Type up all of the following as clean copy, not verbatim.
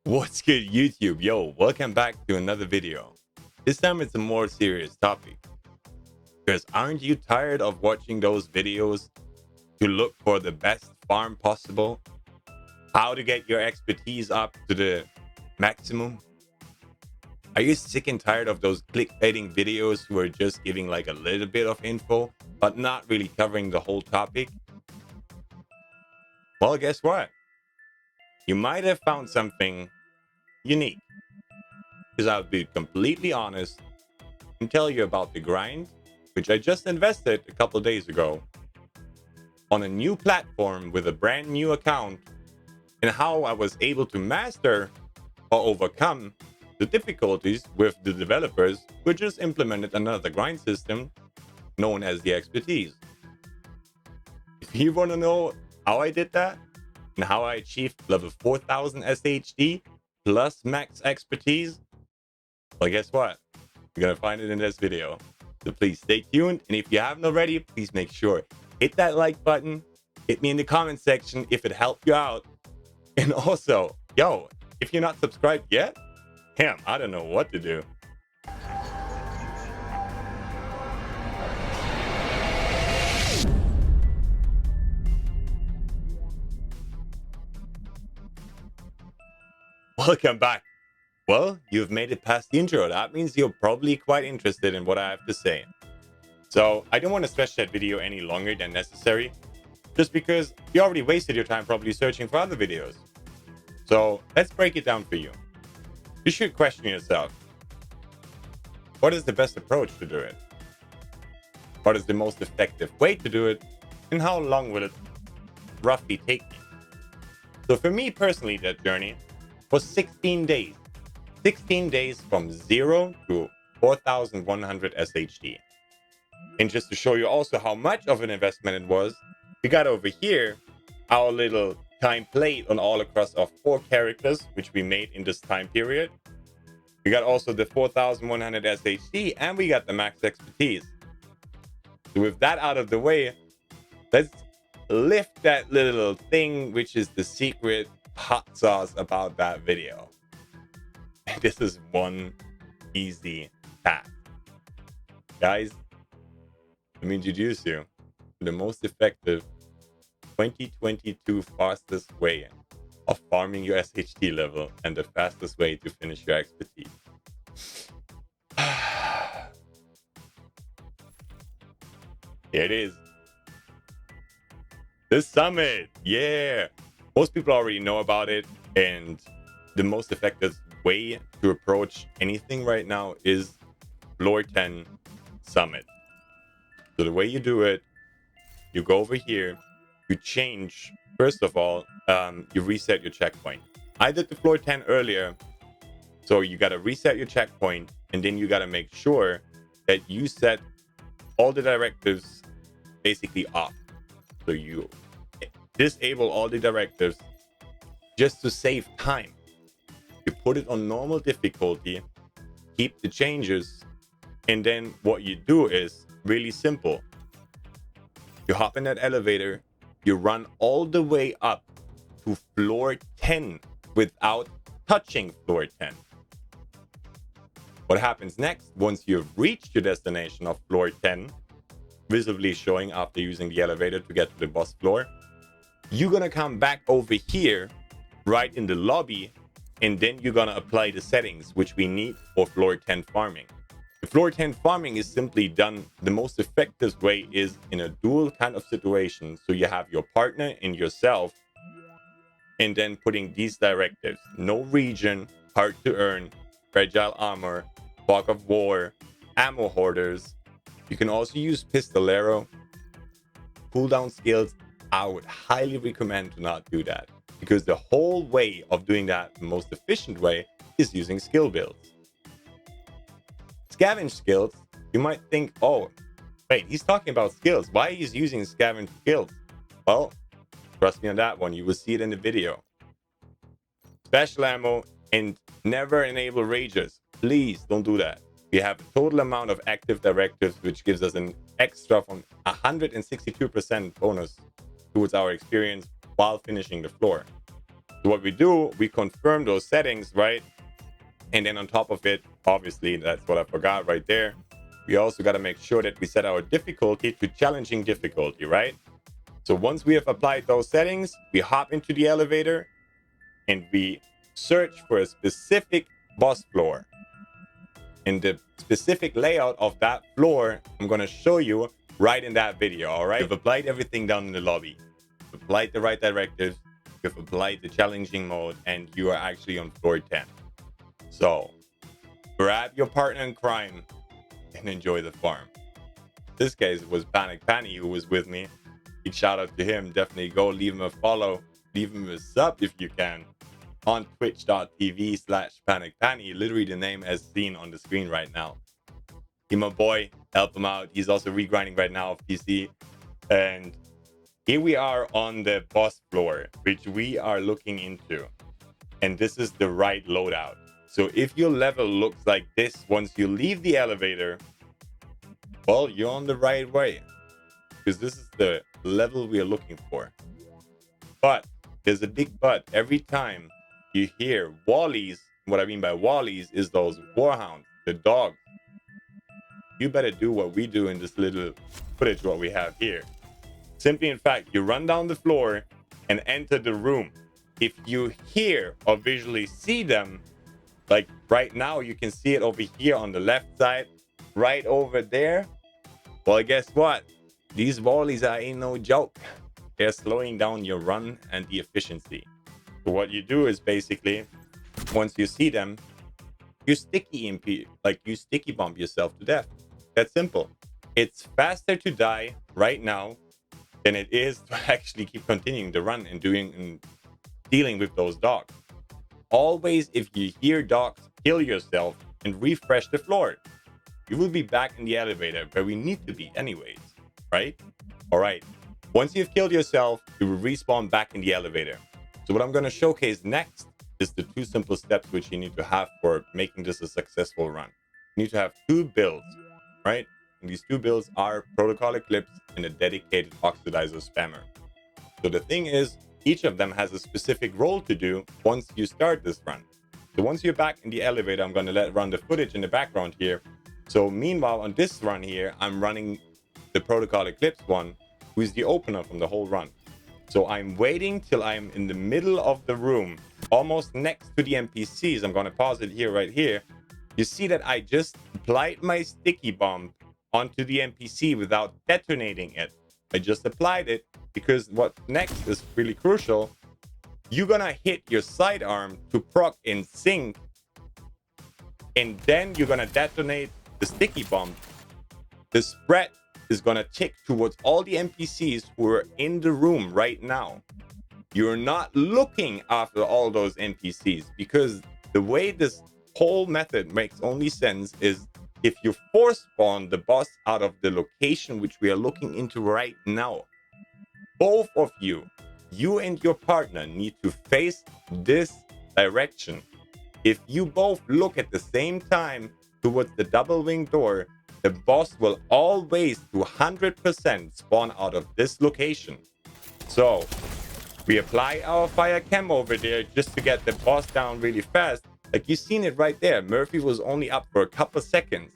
What's good, YouTube? Yo, welcome back to another video. This time it's a more serious topic. Because aren't you tired of watching those videos to look for the best farm possible? How to get your expertise up to the maximum? Are you sick and tired of those clickbaiting videos who are just giving like a little bit of info, but not really covering the whole topic? Well, guess what? You might have found something unique. Because I'll be completely honest and tell you about the grind, which I just invested a couple days ago on a new platform with a brand new account, and how I was able to master or overcome the difficulties with the developers who just implemented another grind system known as the expertise. If you want to know how I did that and how I achieved level 4000 SHD plus max expertise, well, guess what? You're gonna find it in this video. So please stay tuned. And if you haven't already, please make sure hit that like button. Hit me in the comment section if it helped you out. And also, yo, if you're not subscribed yet, damn, I don't know what to do. Welcome back. Well, you've made it past the intro. That means you're probably quite interested in what I have to say. So I don't want to stretch that video any longer than necessary, just because you already wasted your time probably searching for other videos. So let's break it down for you. You should question yourself. What is the best approach to do it? What is the most effective way to do it? And how long will it roughly take me? So for me personally, that journey was 16 days. 16 days from 0 to 4100 SHD. And just to show you also how much of an investment it was, we got over here our little time played on all across our 4 characters, which we made in this time period. We got also the 4100 SHD, and we got the max expertise. So with that out of the way, let's lift that little thing, which is the secret hot sauce about that video. This is one easy task. Guys, let me introduce you to the most effective 2022 fastest way of farming your SHD level and the fastest way to finish your expertise. Here it is. The summit. Yeah. Most people already know about it, and the most effective way to approach anything right now is floor 10 summit. So the way you do it, you go over here, you change, first of all, you reset your checkpoint. I did the floor 10 earlier, so you got to reset your checkpoint, and then you got to make sure that you set all the directives basically off. So you disable all the directives just to save time. You put it on normal difficulty, keep the changes, and then what you do is really simple. You hop in that elevator, you run all the way up to floor 10 without touching floor 10. What happens next, once you've reached your destination of floor 10, visibly showing after using the elevator to get to the boss floor, you're gonna come back over here, right in the lobby, and then you're gonna apply the settings which we need for floor 10 farming. The floor 10 farming is simply done the most effective way is in a dual kind of situation. So you have your partner and yourself, and then putting these directives: no region, hard to earn, fragile armor, fog of war, ammo hoarders. You can also use pistolero. Cooldown skills, I would highly recommend to not do that, because the whole way of doing that, the most efficient way, is using skill builds. Scavenge skills, you might think, oh, wait, he's talking about skills. Why is he using scavenge skills? Well, trust me on that one. You will see it in the video. Special ammo, and never enable rages. Please don't do that. We have a total amount of active directives, which gives us an extra from 162% bonus towards our experience while finishing the floor. So what we do, we confirm those settings, right? And then on top of it, obviously, that's what I forgot right there. We also got to make sure that we set our difficulty to challenging difficulty, right? So once we have applied those settings, we hop into the elevator and we search for a specific boss floor. And the specific layout of that floor, I'm going to show you right in that video, all right? We've applied everything down in the lobby. We've applied the right directives. We've applied the challenging mode, and you are actually on floor 10. So grab your partner in crime and enjoy the farm. This case was Panic Panny who was with me. Big shout out to him. Definitely go leave him a follow. Leave him a sub if you can on twitch.tv/panicpanny. Literally the name as seen on the screen right now. He my boy. Help him out. He's also regrinding right now of PC. And here we are on the boss floor, which we are looking into. And this is the right loadout. So if your level looks like this once you leave the elevator, well, you're on the right way, because this is the level we are looking for. But there's a big but. Every time you hear wallies, what I mean by wallies is those warhounds, the dogs. You better do what we do in this little footage, what we have here. Simply, in fact, you run down the floor and enter the room. If you hear or visually see them, like right now, you can see it over here on the left side, right over there. Well, guess what? These wallies ain't no joke. They're slowing down your run and the efficiency. So what you do is basically, once you see them, you sticky MP, like you sticky bomb yourself to death. That's simple. It's faster to die right now than it is to actually keep continuing the run and dealing with those dogs. Always, if you hear dogs, kill yourself and refresh the floor. You will be back in the elevator where we need to be anyways, right? All right. Once you've killed yourself, you will respawn back in the elevator. So what I'm going to showcase next is the 2 simple steps which you need to have for making this a successful run. You need to have 2 builds, right? And these 2 builds are Protocol Eclipse and a dedicated Oxidizer Spammer. So the thing is, each of them has a specific role to do once you start this run. So once you're back in the elevator, I'm going to run the footage in the background here. So meanwhile, on this run here, I'm running the Protocol Eclipse one, who is the opener from the whole run. So I'm waiting till I'm in the middle of the room, almost next to the NPCs. I'm going to pause it here, right here. You see that I just applied my sticky bomb onto the NPC without detonating it. I just applied it because what next is really crucial. You're going to hit your sidearm to proc in sync, and then you're going to detonate the sticky bomb. The spread is going to tick towards all the NPCs who are in the room right now. You're not looking after all those NPCs, because the way this whole method makes only sense is if you force spawn the boss out of the location which we are looking into right now. Both of you and your partner, need to face this direction. If you both look at the same time towards the double wing door, the boss will always to 100% spawn out of this location. So we apply our fire chem over there just to get the boss down really fast. Like you've seen it right there. Murphy was only up for a couple seconds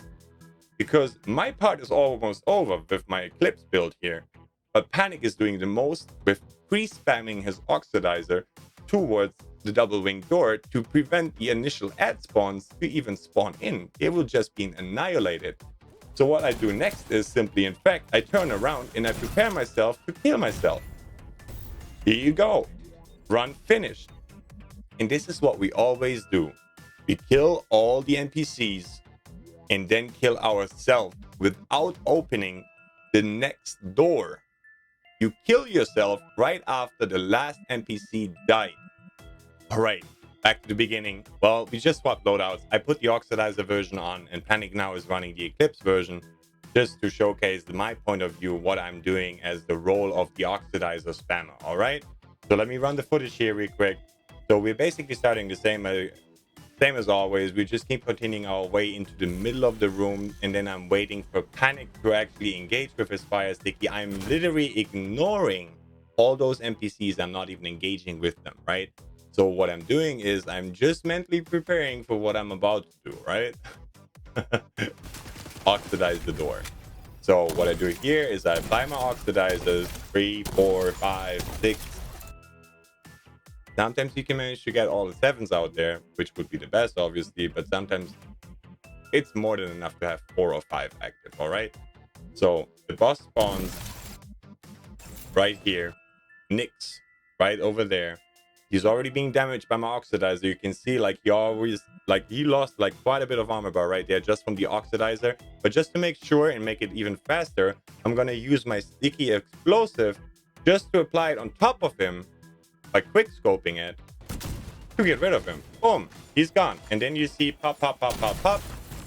because my part is almost over with my Eclipse build here. But Panic is doing the most with pre-spamming his Oxidizer towards the double wing door to prevent the initial ad spawns to even spawn in. They will just be annihilated. So what I do next is simply, in fact, I turn around and I prepare myself to kill myself. Here you go. Run finished. And this is what we always do. We kill all the NPCs and then kill ourselves without opening the next door. You kill yourself right after the last NPC died. All right, back to the beginning. Well, we just swapped loadouts. I put the Oxidizer version on, and Panic now is running the Eclipse version just to showcase my point of view, what I'm doing as the role of the Oxidizer spammer. All right, so let me run the footage here real quick. So we're basically starting the same as always. We just keep continuing our way into the middle of the room, and then I'm waiting for Panic to actually engage with his fire sticky. I'm literally ignoring all those NPCs. I'm not even engaging with them, right? So what I'm doing is I'm just mentally preparing for what I'm about to do, right? Oxidize the door. So what I do here is I apply my oxidizers 3, 4, 5, 6. Sometimes you can manage to get all the 7s out there, which would be the best, obviously, but sometimes it's more than enough to have 4 or 5 active, all right? So the boss spawns right here. Nyx right over there. He's already being damaged by my oxidizer. You can see like he lost like quite a bit of armor bar right there just from the oxidizer. But just to make sure and make it even faster, I'm gonna use my sticky explosive just to apply it on top of him by quick scoping it to get rid of him. Boom, he's gone. And then you see pop, pop, pop, pop, pop.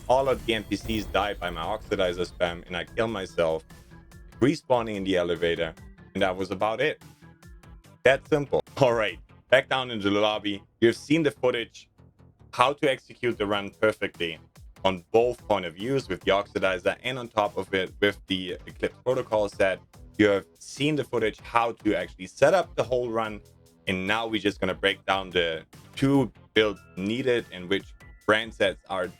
All of the NPCs died by my oxidizer spam, and I kill myself, respawning in the elevator, and that was about it. That simple. All right, back down into the lobby. You've seen the footage, how to execute the run perfectly on both point of views with the oxidizer and on top of it with the Eclipse protocol set. You have seen the footage, how to actually set up the whole run. And now we're just going to break down the 2 builds needed and which brand sets are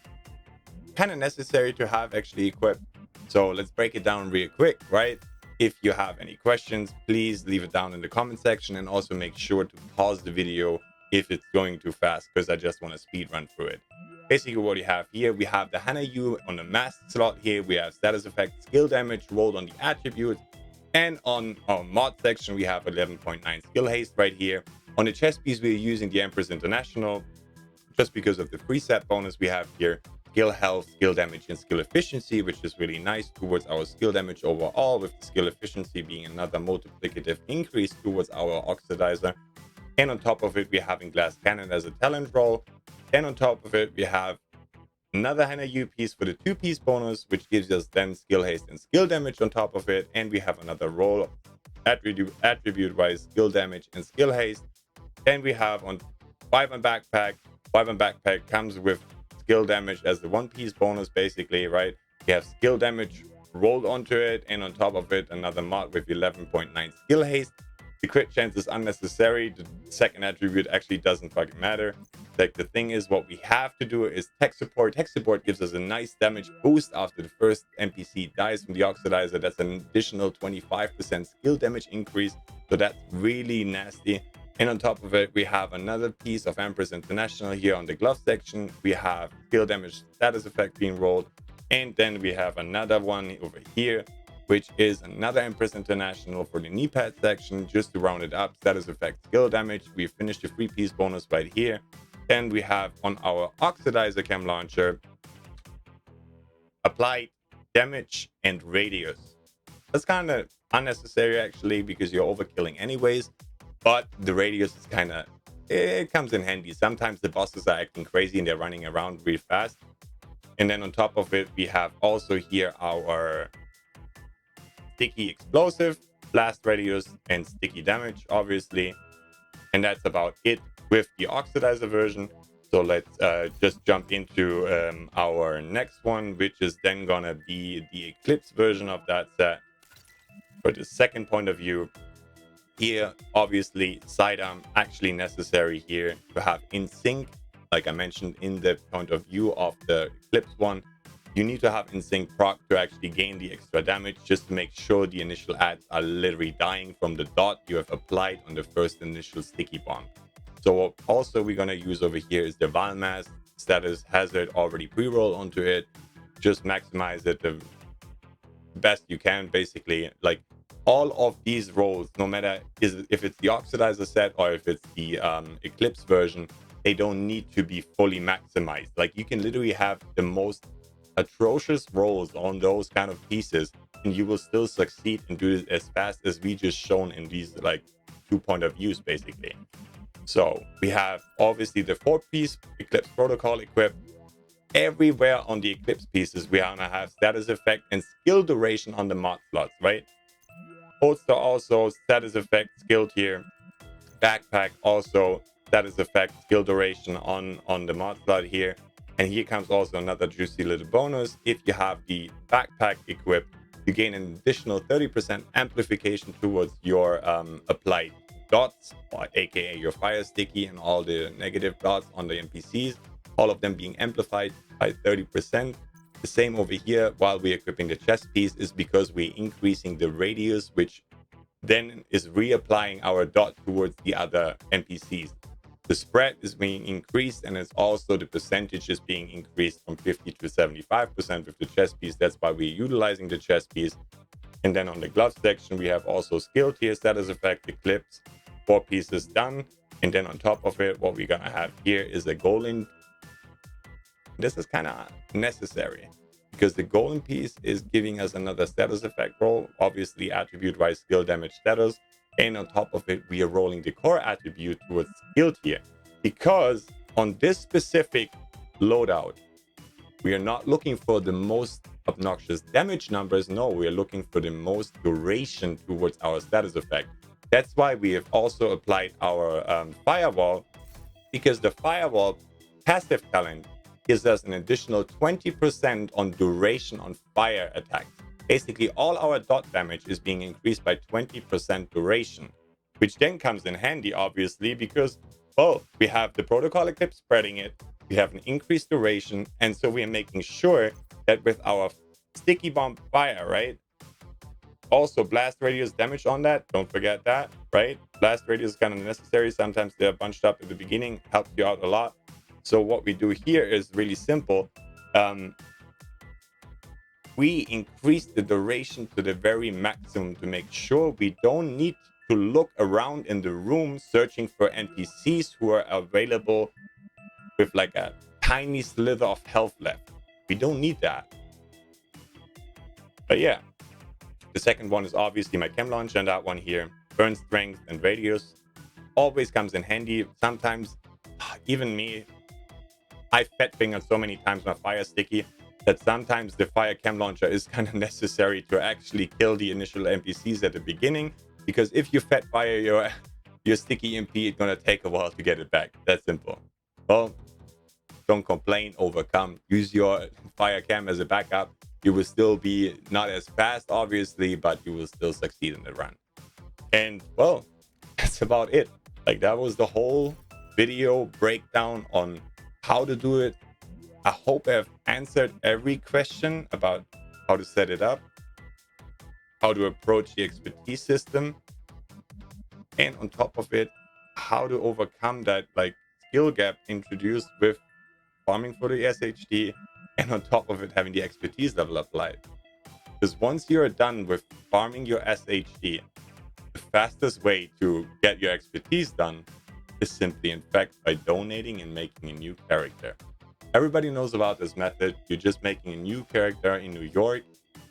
kind of necessary to have actually equipped. So let's break it down real quick, right? If you have any questions, please leave it down in the comment section, and also make sure to pause the video if it's going too fast, because I just want to speed run through it. Basically what you have here, we have the Hana U on the mask slot here. We have status effect, skill damage rolled on the attributes. And on our mod section, we have 11.9 skill haste right here. On the chest piece, we're using the Empress International just because of the preset bonus we have here. Skill health, skill damage, and skill efficiency, which is really nice towards our skill damage overall, with the skill efficiency being another multiplicative increase towards our oxidizer. And on top of it, we're having glass cannon as a talent roll. And on top of it, we have another Hana U piece for the 2-piece bonus, which gives us then skill haste and skill damage on top of it. And we have another roll attribute-wise skill damage and skill haste. Then we have on 5 on backpack. 5 on backpack comes with skill damage as the 1-piece bonus, basically, right? We have skill damage rolled onto it, and on top of it, another mod with 11.9 skill haste. The crit chance is unnecessary. The second attribute actually doesn't fucking matter. Like, the thing is, what we have to do is tech support. Tech support gives us a nice damage boost after the first NPC dies from the oxidizer. That's an additional 25% skill damage increase. So that's really nasty. And on top of it, we have another piece of Empress International here on the glove section. We have skill damage status effect being rolled. And then we have another one over here, which is another Empress International for the knee pad section, just to round it up. Status effect skill damage. We finished the 3-piece bonus right here. Then we have on our oxidizer chem launcher, applied damage and radius. That's kind of unnecessary actually, because you're overkilling anyways. But the radius is kind of, it comes in handy. Sometimes the bosses are acting crazy and they're running around really fast. And then on top of it, we have also here our sticky explosive, blast radius, and sticky damage, obviously. And that's about it with the oxidizer version. So let's just jump into our next one, which is then gonna be the Eclipse version of that set. For the second point of view, here, obviously, sidearm actually necessary here to have in sync. Like I mentioned in the point of view of the Eclipse one, you need to have in sync proc to actually gain the extra damage, just to make sure the initial ads are literally dying from the dot you have applied on the first initial sticky bomb. So what also we're gonna use over here is the Val Mask status hazard already pre-roll onto it. Just maximize it the best you can, basically. Like, all of these rolls, no matter if it's the oxidizer set or if it's the Eclipse version, they don't need to be fully maximized. Like, you can literally have the most atrocious rolls on those kind of pieces, and you will still succeed and do it as fast as we just shown in these like 2 point of views, basically. So we have obviously the 4-piece Eclipse protocol equipped. Everywhere on the Eclipse pieces, we are gonna have status effect and skill duration on the mod slots, right? Holster also status effect skilled here. Backpack also status effect skill duration on the mod slot here. And here comes also another juicy little bonus. If you have the backpack equipped, you gain an additional 30% amplification towards your applied dots, or aka your fire sticky and all the negative dots on the NPCs, all of them being amplified by 30%. The same over here while we're equipping the chest piece is because we're increasing the radius, which then is reapplying our dot towards the other NPCs. The spread is being increased, and it's also the percentage is being increased from 50 to 75% with the chest piece. That's why we're utilizing the chest piece. And then on the glove section, we have also skill tier status effect, the clips, 4 pieces done. And then on top of it, what we're gonna have here is a golden. This is kind of necessary because the golden piece is giving us another status effect roll, obviously attribute-wise skill damage status. And on top of it, we are rolling the core attribute towards skill tier, because on this specific loadout, we are not looking for the most obnoxious damage numbers. No, we are looking for the most duration towards our status effect. That's why we have also applied our firewall, because the firewall passive talent gives us an additional 20% on duration on fire attacks. Basically, all our dot damage is being increased by 20% duration, which then comes in handy, obviously, because, well, we have the protocol equip spreading it, we have an increased duration, and so we are making sure that with our sticky bomb fire, right? Also, blast radius damage on that, don't forget that, right? Blast radius is kind of necessary. Sometimes they're bunched up at the beginning, helps you out a lot. So what we do here is really simple. We increase the duration to the very maximum to make sure we don't need to look around in the room searching for NPCs who are available with like a tiny slither of health left. We don't need that. But yeah, the second one is obviously my chem launcher, and that one here, burn strength and radius, always comes in handy. Sometimes, even me, I fat fingered so many times my fire sticky that sometimes the fire chem launcher is kind of necessary to actually kill the initial NPCs at the beginning, because if you fat fire your sticky MP, it's gonna take a while to get it back. That's simple. Well, don't complain, overcome, use your fire chem as a backup. You will still be not as fast, obviously, but you will still succeed in the run. And well, that's about it. Like, that was the whole video breakdown on how to do it. I hope I've answered every question about how to set it up, how to approach the expertise system, and on top of it, how to overcome that like skill gap introduced with farming for the SHD, and on top of it, having the expertise level applied. Because once you're done with farming your SHD, the fastest way to get your expertise done is simply, in fact, by donating and making a new character. Everybody knows about this method. You're just making a new character in New York,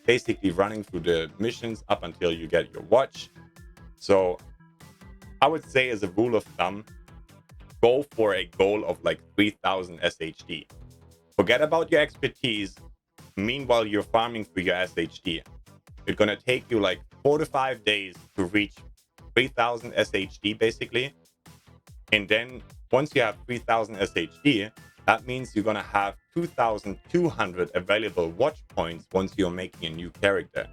basically running through the missions up until you get your watch. So I would say, as a rule of thumb, go for a goal of like 3,000 SHD. Forget about your expertise. Meanwhile, you're farming for your SHD. It's gonna take you like 4 to 5 days to reach 3,000 SHD basically. And then once you have 3,000 SHD, that means you're gonna have 2,200 available watch points once you're making a new character,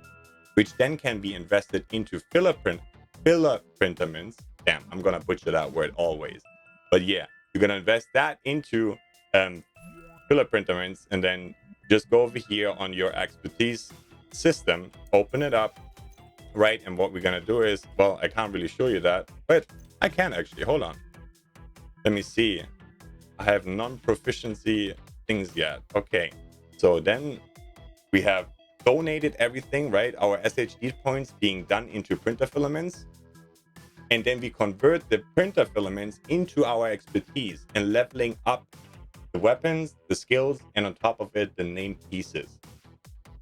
which then can be invested into filler printaments. Damn, I'm gonna butcher that word always. But yeah, you're gonna invest that into filler printaments, and then just go over here on your expertise system, open it up, right? And what we're gonna do is, well, I can't really show you that, but I can actually. Hold on. Let me see. I have non-proficiency things yet. Okay, so then we have donated everything, right? Our SHD points being done into printer filaments. And then we convert the printer filaments into our expertise and leveling up the weapons, the skills, and on top of it, the named pieces.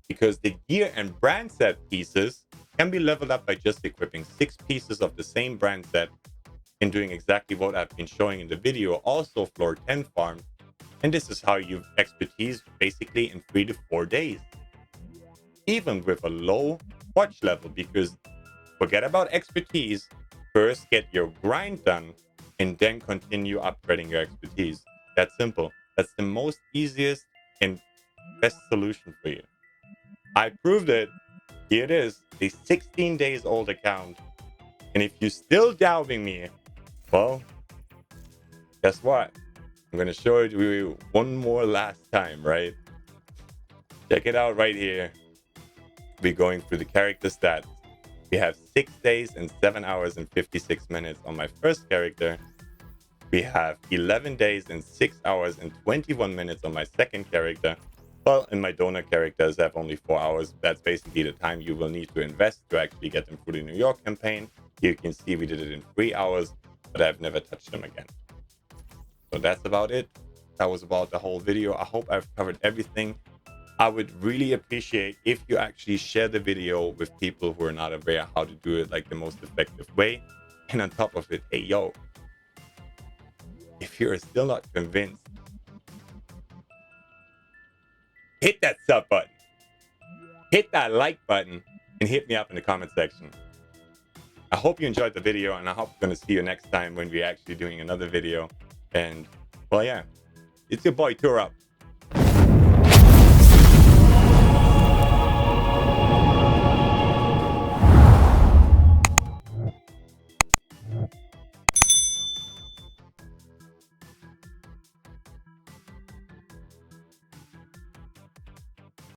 Because the gear and brand set pieces can be leveled up by just equipping 6 pieces of the same brand set and doing exactly what I've been showing in the video, also floor 10 farm. And this is how you expertise basically in 3 to 4 days. Even with a low watch level, because forget about expertise, first get your grind done and then continue upgrading your expertise. That's simple. That's the most easiest and best solution for you. I proved it. Here it is, a 16 days old account And if you're still doubting me, well, guess what? I'm going to show it to you one more last time, right? Check it out right here. We're going through the character stats. We have 6 days and 7 hours and 56 minutes on my first character. We have 11 days and 6 hours and 21 minutes on my second character. Well, and my donor characters have only 4 hours. That's basically the time you will need to invest to actually get them through the New York campaign. Here you can see we did it in 3 hours, but I've never touched them again. So that's about it. That was about the whole video. I hope I've covered everything. I would really appreciate if you actually share the video with people who are not aware how to do it like the most effective way. And on top of it, hey, yo, if you're still not convinced, hit that sub button, hit that like button, and hit me up in the comment section. I hope you enjoyed the video, and I hope I'm going to see you next time when we're actually doing another video. And, well, yeah, it's your boy Turops.